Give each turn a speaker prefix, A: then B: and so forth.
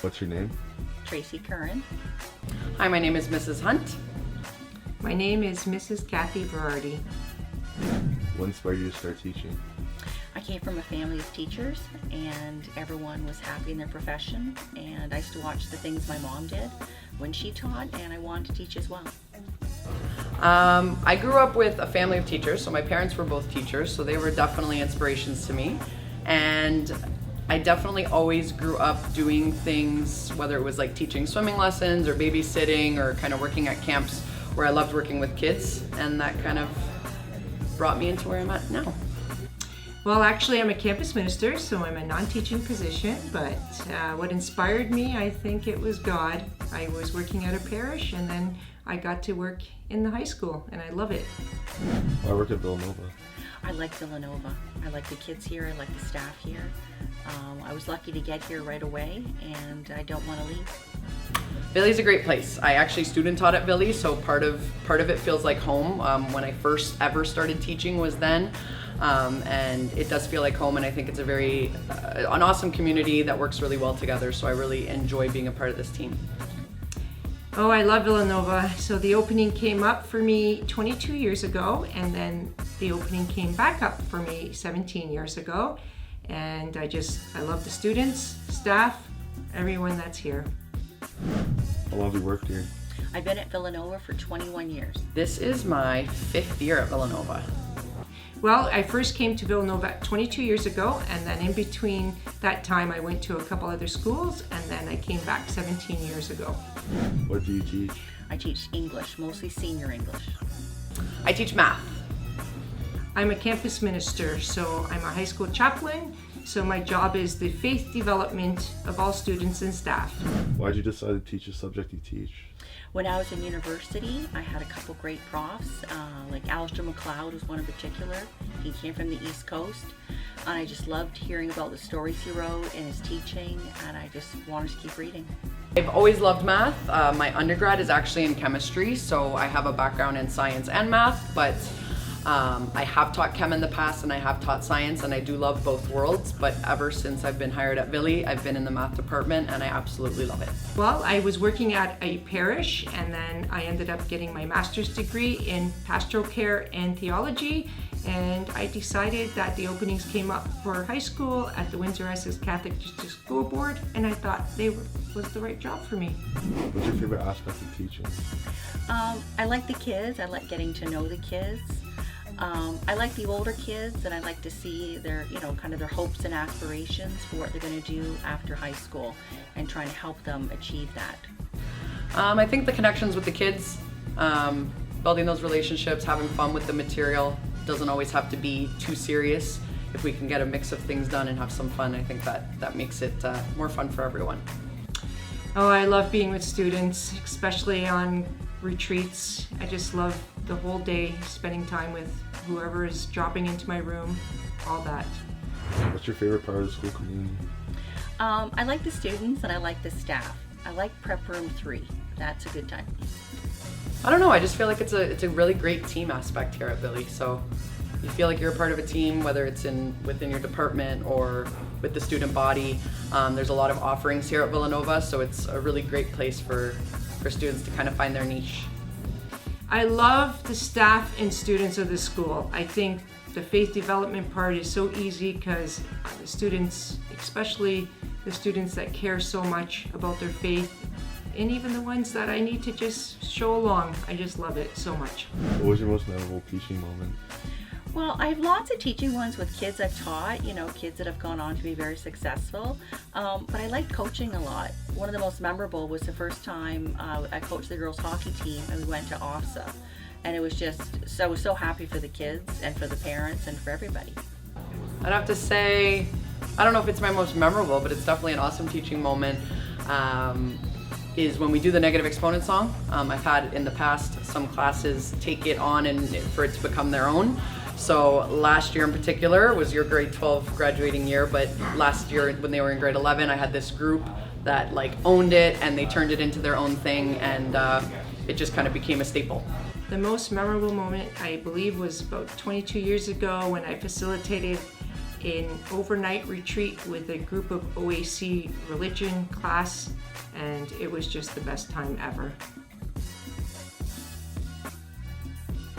A: What's your name?
B: Tracy Curran.
C: Hi, my name is Mrs. Hunt.
D: My name is Mrs. Kathy Berardi.
A: What inspired you to start teaching?
B: I came from a family of teachers, and everyone was happy in their profession, and I used to watch the things my mom did when she taught, and I wanted to teach as well.
C: I grew up with a family of teachers, so my parents were both teachers, so they were definitely inspirations to me. And I definitely always grew up doing things, whether it was like teaching swimming lessons or babysitting or kind of working at camps where I loved working with kids, and that kind of brought me into where I'm at now.
D: Well, actually, I'm a campus minister, so I'm a non-teaching position, but what inspired me, I think it was God. I was working at a parish, and then I got to work in the high school, and I love it.
A: Why work at Villanova?
B: I like Villanova. I like the kids here. I like the staff here. I was lucky to get here right away, and I don't want to leave.
C: Villy's a great place. I actually student taught at Villy, so part of it feels like home. When I first ever started teaching was then, and it does feel like home, and I think it's a very an awesome community that works really well together, so I really enjoy being a part of this team.
D: Oh, I love Villanova. So the opening came up for me 22 years ago, and then the opening came back up for me 17 years ago. And I love the students, staff, everyone that's here.
A: How long have you worked here?
B: I've been at Villanova for 21 years.
C: This is my 5th year at Villanova.
D: Well, I first came to Villanova 22 years ago, and then in between that time I went to a couple other schools, and then I came back 17 years ago.
A: What do you teach?
B: I teach English, mostly senior English.
C: I teach math.
D: I'm a campus minister, so I'm a high school chaplain, so my job is the faith development of all students and staff.
A: Why did you decide to teach the subject you teach?
B: When I was in university, I had a couple great profs, like Alistair McLeod was one in particular. He came from the East Coast, and I just loved hearing about the stories he wrote and his teaching, and I just wanted to keep reading.
C: I've always loved math. My undergrad is actually in chemistry, so I have a background in science and math, but I have taught chem in the past and I have taught science, and I do love both worlds, but ever since I've been hired at Villy, I've been in the math department and I absolutely love it.
D: Well, I was working at a parish, and then I ended up getting my master's degree in pastoral care and theology, and I decided that the openings came up for high school at the Windsor-Essex Catholic District School Board, and I thought was the right job for me.
A: What's your favorite aspect of teaching?
B: I like the kids. I like getting to know the kids. I like the older kids, and I like to see their, kind of their hopes and aspirations for what they're going to do after high school, and trying to help them achieve that.
C: I think the connections with the kids, building those relationships, having fun with the material, doesn't always have to be too serious. If we can get a mix of things done and have some fun, I think that makes it more fun for everyone.
D: Oh, I love being with students, especially on retreats. I just love the whole day spending time with whoever is dropping into my room, all that.
A: What's your favorite part of the school community?
B: I like the students and I like the staff. I like Prep Room 3. That's a good time.
C: I don't know, I just feel like it's a really great team aspect here at Villy. So you feel like you're a part of a team, whether it's within your department or with the student body. There's a lot of offerings here at Villanova, so it's a really great place for students to kind of find their niche.
D: I love the staff and students of the school. I think the faith development part is so easy because the students, especially the students that care so much about their faith, and even the ones that I need to just show along, I just love it so much.
A: What was your most memorable teaching moment?
B: Well, I have lots of teaching ones with kids I've taught, kids that have gone on to be very successful. But I like coaching a lot. One of the most memorable was the first time I coached the girls hockey team, and we went to OFSA. And it was just, I was so happy for the kids and for the parents and for everybody.
C: I'd have to say, I don't know if it's my most memorable, but it's definitely an awesome teaching moment, is when we do the negative exponent song. I've had in the past some classes take it on and for it to become their own. So last year in particular was your grade 12 graduating year, but last year when they were in grade 11, I had this group that owned it and they turned it into their own thing, and it just kind of became a staple.
D: The most memorable moment, I believe, was about 22 years ago when I facilitated an overnight retreat with a group of OAC religion class, and it was just the best time ever.